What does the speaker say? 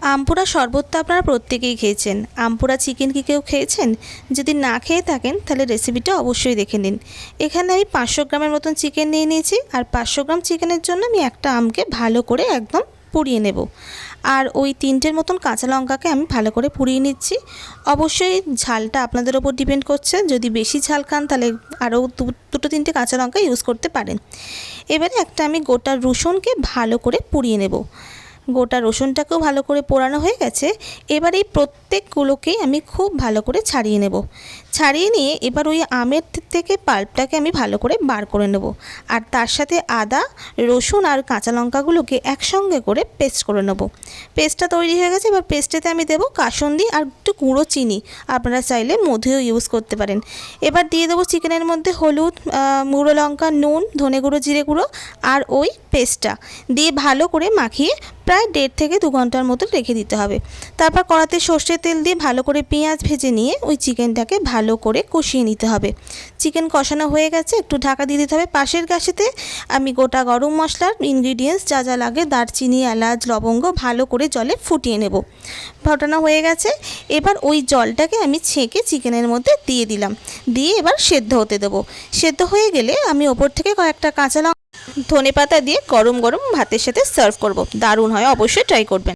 আমপুরা শরবত তো আপনারা প্রত্যেকেই খেয়েছেন। আমপুরা চিকেন কি কেউ খেয়েছেন? যদি না খেয়ে থাকেন তাহলে রেসিপিটা অবশ্যই দেখে নিন। এখানে আমি 500 গ্রামের মতন চিকেন নিয়ে নিয়েছি, আর 500 গ্রাম চিকেনের জন্য আমি একটা আমকে ভালো করে একদম পুড়িয়ে নেব। আর ওই 3টের মতন কাঁচা লঙ্কাকে আমি ভালো করে পুড়িয়ে নিচ্ছি। অবশ্যই ঝালটা আপনাদের ওপর ডিপেন্ড করছে, যদি বেশি ঝাল খান তাহলে আরও দুটো 3টে কাঁচা লঙ্কা ইউজ করতে পারেন। এবারে একটা আমি গোটা রসুনকে ভালো করে পুড়িয়ে নেব। গোটা রসুনটাকেও ভালো করে পোড়ানো হয়ে গেছে। এবার এই প্রত্যেকগুলোকেই আমি খুব ভালো করে ছাড়িয়ে নেব। ছাড়িয়ে নিয়ে এবার ওই আমের থেকে পাল্পটাকে আমি ভালো করে বার করে নেব, আর তার সাথে আদা, রসুন আর কাঁচা লঙ্কাগুলোকে একসঙ্গে করে পেস্ট করে নেব। পেস্টটা তৈরি হয়ে গেছে। এবার পেস্টেতে আমি দেবো কাসুন্দি আর একটু গুঁড়ো চিনি, আপনারা চাইলে মধুও ইউজ করতে পারেন। এবার দিয়ে দেবো চিকেনের মধ্যে হলুদ, গুঁড়ো লঙ্কা, নুন, ধনে গুঁড়ো, জিরে গুঁড়ো আর ওই পেস্টটা দিয়ে ভালো করে মাখিয়ে প্রায় 1.5 থেকে 2 ঘন্টার মতো রেখে দিতে হবে। তারপর কড়াতে সর্ষের তেল দিয়ে ভালো করে পেঁয়াজ ভেজে নিয়ে ওই চিকেনটাকে ভালো করে কষিয়ে নিতে হবে। চিকেন কষানো হয়ে গেছে, একটু ঢাকা দিয়ে দিতে হবে। পাশের গ্যাসেতে আমি গোটা গরম মশলার ইনগ্রিডিয়েন্টস যা যা লাগে, দারচিনি, এলাচ, লবঙ্গ ভালো করে জলে ফুটিয়ে নেব। ফোটানো হয়ে গেছে। এবার ওই জলটাকে আমি ছেঁকে চিকেনের মধ্যে দিয়ে দিলাম, দিয়ে এবার সেদ্ধ হতে দেবো। সেদ্ধ হয়ে গেলে আমি ওপর থেকে কয়েকটা কাঁচা লঙ্কা, ধনেপাতা দিয়ে গরম গরম ভাতের সাথে সার্ভ করব। দারুণ হয়, অবশ্যই ট্রাই করবেন।